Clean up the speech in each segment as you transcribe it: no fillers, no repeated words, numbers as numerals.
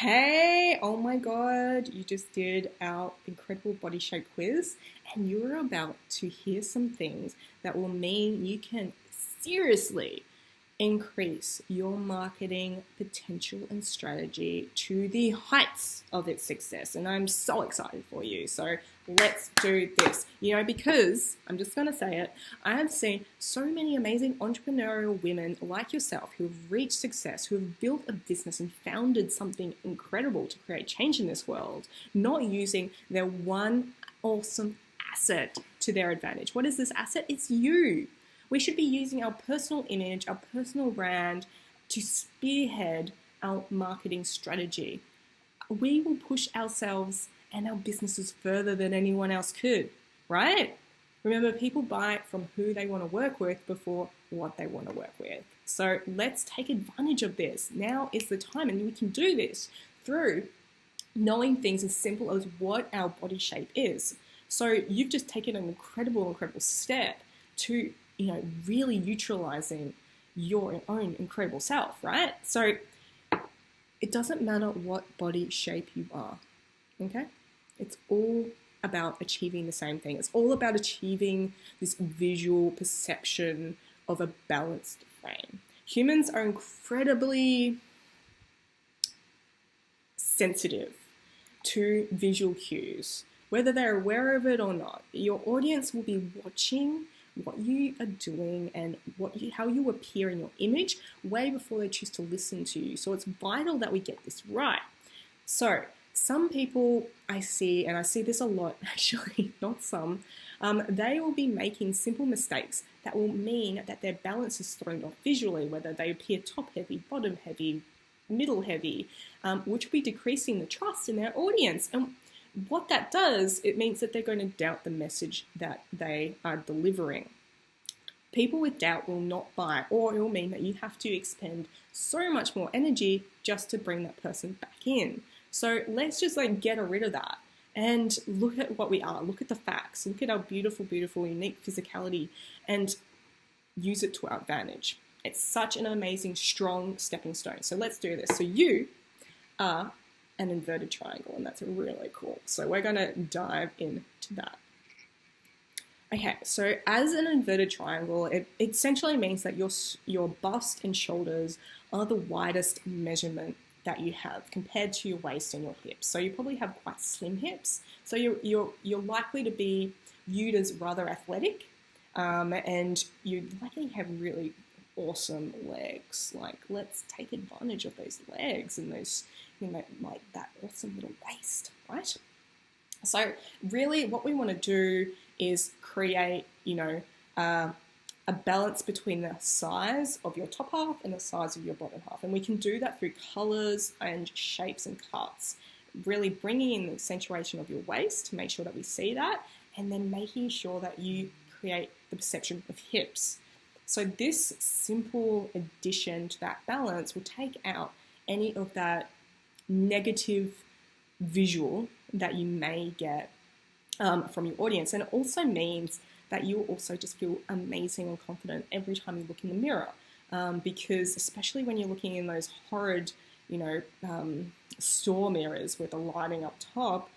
Hey, oh my God, you just did our incredible body shape quiz, and you're about to hear some things that will mean you can seriously increase your marketing potential and strategy to the heights of its success. And I'm so excited for you. So let's do this. Because I'm just going to say it, I have seen so many amazing entrepreneurial women like yourself who have reached success, who have built a business and founded something incredible to create change in this world, not using their one awesome asset to their advantage. What is this asset? It's you. We should be using our personal image, our personal brand to spearhead our marketing strategy. We will push ourselves and our businesses further than anyone else could, right? Remember, people buy from who they want to work with before what they want to work with. So let's take advantage of this. Now is the time, and we can do this through knowing things as simple as what our body shape is. So you've just taken an incredible step to really neutralizing your own incredible self, right? So it doesn't matter what body shape you are, okay? It's all about achieving the same thing. It's all about achieving this visual perception of a balanced frame. Humans are incredibly sensitive to visual cues, whether they're aware of it or not. Your audience will be watching what you are doing and how you appear in your image way before they choose to listen to you. So it's vital that we get this right. So some people I see, and I see this a lot actually, not some, they will be making simple mistakes that will mean that their balance is thrown off visually, whether they appear top heavy, bottom heavy, middle heavy, which will be decreasing the trust in their audience. And what that does, it means that they're going to doubt the message that they are delivering. People with doubt will not buy, or it will mean that you have to expend so much more energy just to bring that person back in. So let's just get rid of that and look at what we are. Look at the facts. Look at our beautiful, unique physicality and use it to our advantage. It's such an amazing, strong stepping stone. So let's do this. So you are an inverted triangle, and that's really cool. So we're going to dive into that. Okay, so as an inverted triangle, it essentially means that your bust and shoulders are the widest measurement that you have compared to your waist and your hips. So you probably have quite slim hips. So you're likely to be viewed as rather athletic, and you likely have really awesome legs. Let's take advantage of those legs and those, that awesome little waist, right? So really what we want to do is create, a balance between the size of your top half and the size of your bottom half. And we can do that through colors and shapes and cuts, really bringing in the accentuation of your waist to make sure that we see that, and then making sure that you create the perception of hips. So this simple addition to that balance will take out any of that negative visual that you may get from your audience. And it also means that you will also just feel amazing and confident every time you look in the mirror, because especially when you're looking in those horrid, store mirrors with the lighting up top,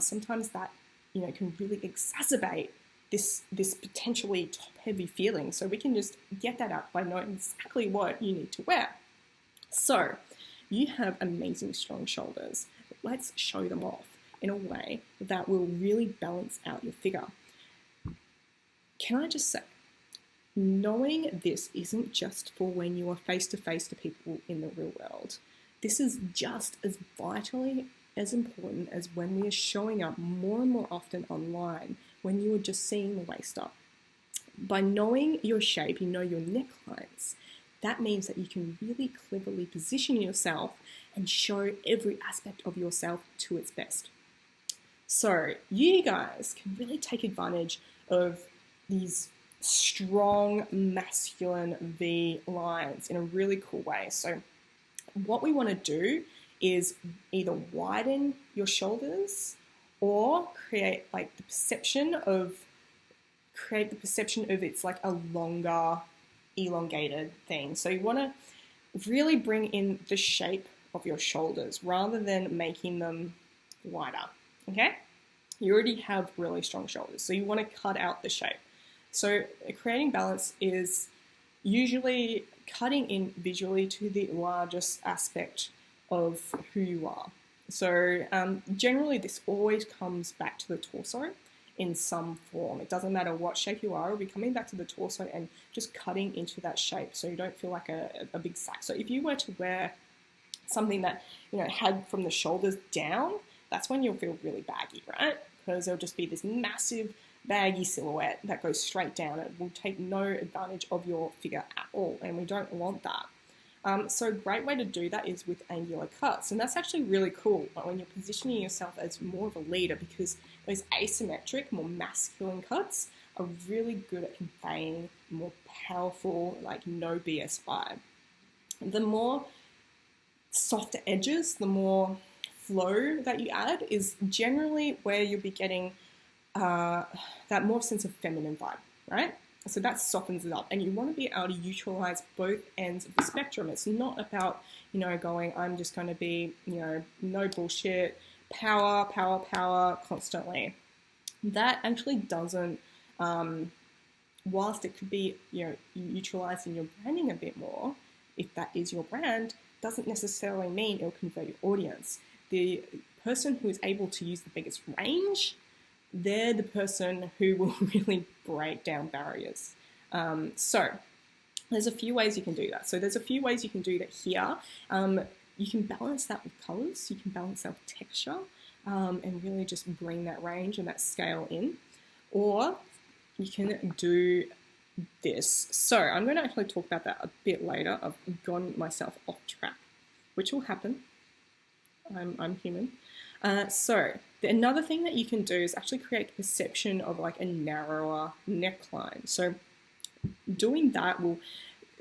sometimes that, can really exacerbate this potentially top-heavy feeling. So we can just get that out by knowing exactly what you need to wear. So you have amazing strong shoulders. Let's show them off in a way that will really balance out your figure. Can I just say, knowing this isn't just for when you are face-to-face to people in the real world. This is just as vitally as important as when we are showing up more and more often online, when you are just seeing the waist up. By knowing your shape, you know your necklines. That means that you can really cleverly position yourself and show every aspect of yourself to its best. So you guys can really take advantage of these strong masculine V lines in a really cool way. So what we want to do is either widen your shoulders or create the perception of it's like a longer, elongated thing. So you want to really bring in the shape of your shoulders rather than making them wider, okay? You already have really strong shoulders, so you want to cut out the shape. So creating balance is usually cutting in visually to the largest aspect of who you are. So generally this always comes back to the torso in some form. It doesn't matter what shape you are, it'll be coming back to the torso and just cutting into that shape so you don't feel like a big sack. So if you were to wear something that, you know, had from the shoulders down, that's when you'll feel really baggy, right? Because there'll just be this massive baggy silhouette that goes straight down. It will take no advantage of your figure at all, and we don't want that. So a great way to do that is with angular cuts, and that's actually really cool when you're positioning yourself as more of a leader, because those asymmetric, more masculine cuts are really good at conveying more powerful, like no BS vibe. The more softer edges, the more flow that you add is generally where you'll be getting that more sense of feminine vibe, right? So that softens it up, and you want to be able to utilize both ends of the spectrum. It's not about, you know, going, I'm just going to be, you know, no bullshit, power, power, power constantly. That actually doesn't, whilst it could be, you know, utilizing your branding a bit more, if that is your brand, doesn't necessarily mean it'll convert your audience. The person who is able to use the biggest range, they're the person who will really break down barriers. So there's a few ways you can do that. So there's a few ways you can do that here. You can balance that with colors. You can balance that with texture, and really just bring that range and that scale in. Or you can do this. So I'm going to actually talk about that a bit later. I've gone myself off track, which will happen. I'm human. So another thing that you can do is actually create the perception of like a narrower neckline. So doing that will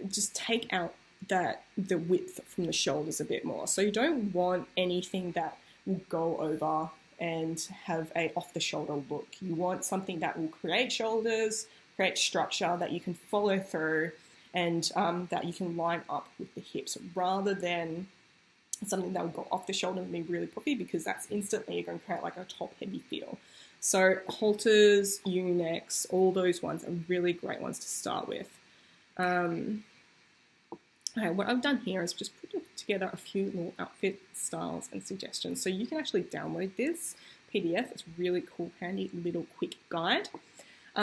just take out the width from the shoulders a bit more. So you don't want anything that will go over and have a off the shoulder look. You want something that will create shoulders, create structure that you can follow through, and that you can line up with the hips, rather than something that would go off the shoulder and be really puffy, because that's instantly going to create like a top heavy feel. So halters, U-necks, all those ones are really great ones to start with. Okay, what I've done here is just put together a few little outfit styles and suggestions. So you can actually download this PDF. It's a really cool, handy little quick guide.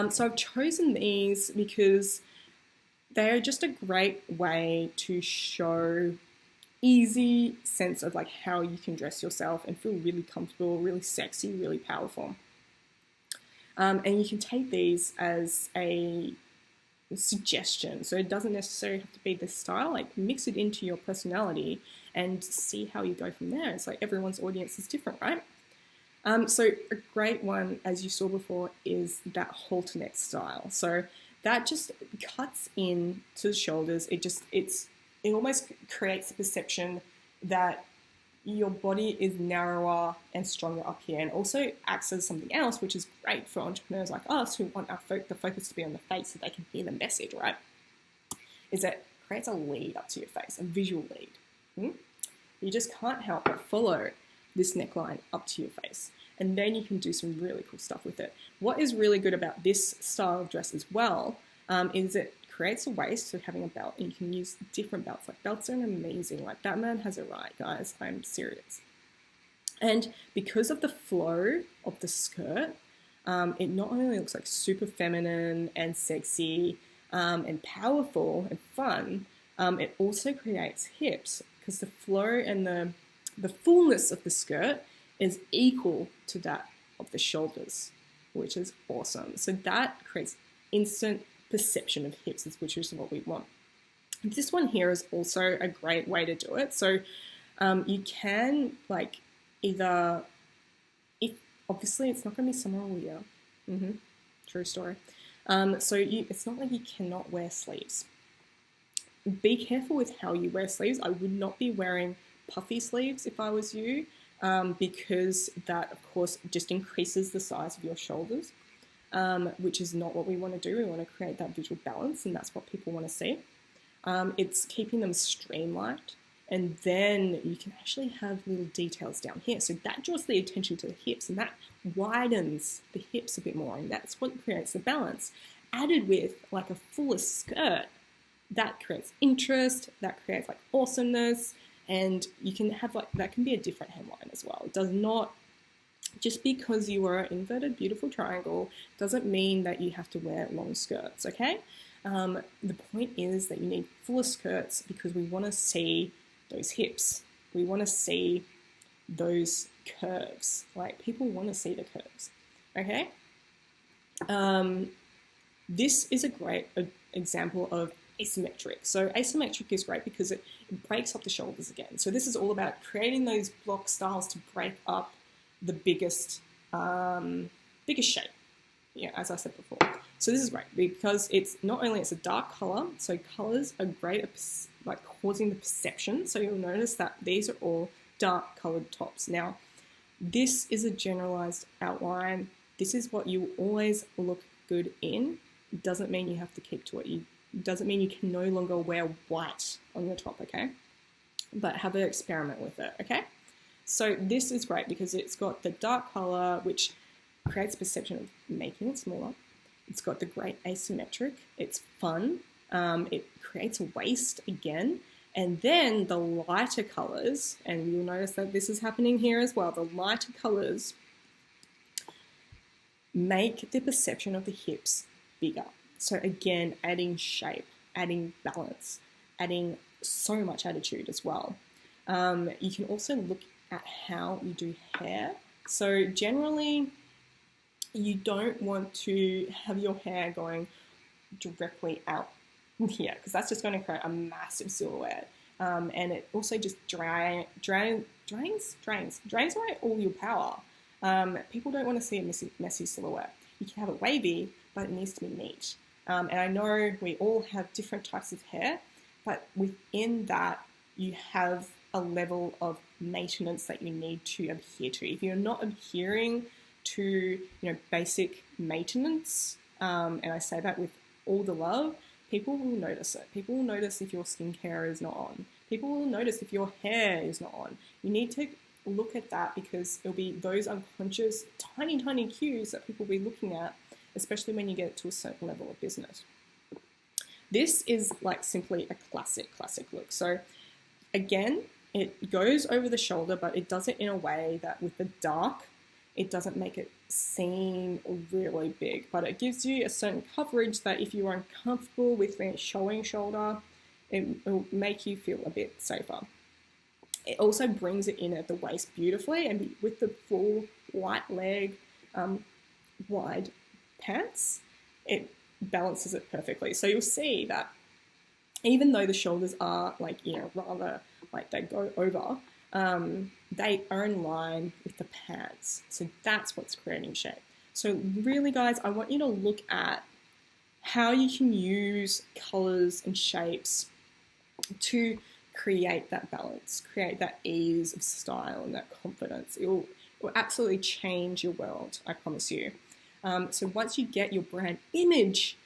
So I've chosen these because they're just a great way to show easy sense of like how you can dress yourself and feel really comfortable, really sexy, really powerful. And you can take these as a suggestion. So it doesn't necessarily have to be this style, like mix it into your personality and see how you go from there. It's like everyone's audience is different, right? So a great one, as you saw before, is that halter neck style. So that just cuts in to the shoulders. It almost creates the perception that your body is narrower and stronger up here, and also acts as something else, which is great for entrepreneurs like us who want the focus to be on the face so they can hear the message, right? Is that it creates a lead up to your face, a visual lead. You just can't help but follow this neckline up to your face, and then you can do some really cool stuff with it. What is really good about this style of dress as well is it creates a waist, so having a belt, and you can use different belts. Like, belts are amazing. Like, that man has it right, guys. I'm serious. And because of the flow of the skirt, it not only looks like super feminine and sexy and powerful and fun, it also creates hips, because the flow and the fullness of the skirt is equal to that of the shoulders, which is awesome. So that creates instant perception of hips, which is what we want. This one here is also a great way to do it. So you can, like, either, if obviously it's not going to be summer all year. True story. So it's not like you cannot wear sleeves. Be careful with how you wear sleeves. I would not be wearing puffy sleeves if I was you, because that, of course, just increases the size of your shoulders. Which is not what we want to do. We want to create that visual balance, and that's what people want to see. It's keeping them streamlined. And then you can actually have little details down here. So that draws the attention to the hips, and that widens the hips a bit more, and that's what creates the balance. Added with like a fuller skirt, that creates interest, that creates like awesomeness, and you can have like, that can be a different hemline as well. It does not, just because you are an inverted beautiful triangle doesn't mean that you have to wear long skirts, okay? The point is that you need fuller skirts because we want to see those hips. We want to see those curves. Like, people want to see the curves, okay? This is a great example of asymmetric. So asymmetric is great because it breaks up the shoulders again. So this is all about creating those block styles to break up the biggest shape. Yeah, as I said before. So this is great because it's not only it's a dark color, so colors are great at like causing the perception. So you'll notice that these are all dark colored tops. Now, this is a generalized outline. This is what you always look good in. It doesn't mean you have to keep to it. It doesn't mean you can no longer wear white on your top, okay? But have an experiment with it, okay? So this is great because it's got the dark color, which creates perception of making it smaller. It's got the great asymmetric. It's fun. It creates a waist again. And then the lighter colors, and you'll notice that this is happening here as well, the lighter colors make the perception of the hips bigger. So again, adding shape, adding balance, adding so much attitude as well. You can also look at how you do hair. So generally, you don't want to have your hair going directly out here because that's just going to create a massive silhouette. And it also just drains away all your power. People don't want to see a messy silhouette. You can have it wavy, but it needs to be neat. And I know we all have different types of hair, but within that, you have a level of maintenance that you need to adhere to. If you're not adhering to basic maintenance, and I say that with all the love, people will notice it. People will notice if your skincare is not on. People will notice if your hair is not on. You need to look at that because it'll be those unconscious, tiny, tiny cues that people will be looking at, especially when you get to a certain level of business. This is like simply a classic look. So again, it goes over the shoulder, but it does it in a way that with the dark, it doesn't make it seem really big, but it gives you a certain coverage that if you're uncomfortable with showing shoulder, it will make you feel a bit safer. It also brings it in at the waist beautifully, and with the full white leg, wide pants, it balances it perfectly. So you'll see that even though the shoulders are like, rather like they go over, they are in line with the pants. So that's what's creating shape. So really, guys, I want you to look at how you can use colors and shapes to create that balance, create that ease of style and that confidence. It will absolutely change your world, I promise you. So once you get your brand image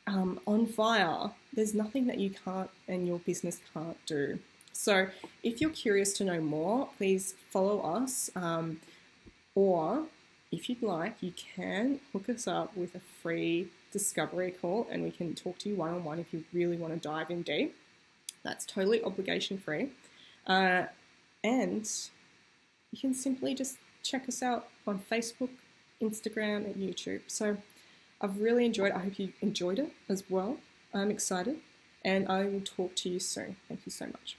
on fire, there's nothing that you can't and your business can't do. So if you're curious to know more, please follow us, or if you'd like, you can hook us up with a free discovery call and we can talk to you one-on-one if you really want to dive in deep. That's totally obligation free. And you can simply just check us out on Facebook, Instagram, and YouTube. So I've really enjoyed it. I hope you enjoyed it as well. I'm excited, and I will talk to you soon. Thank you so much.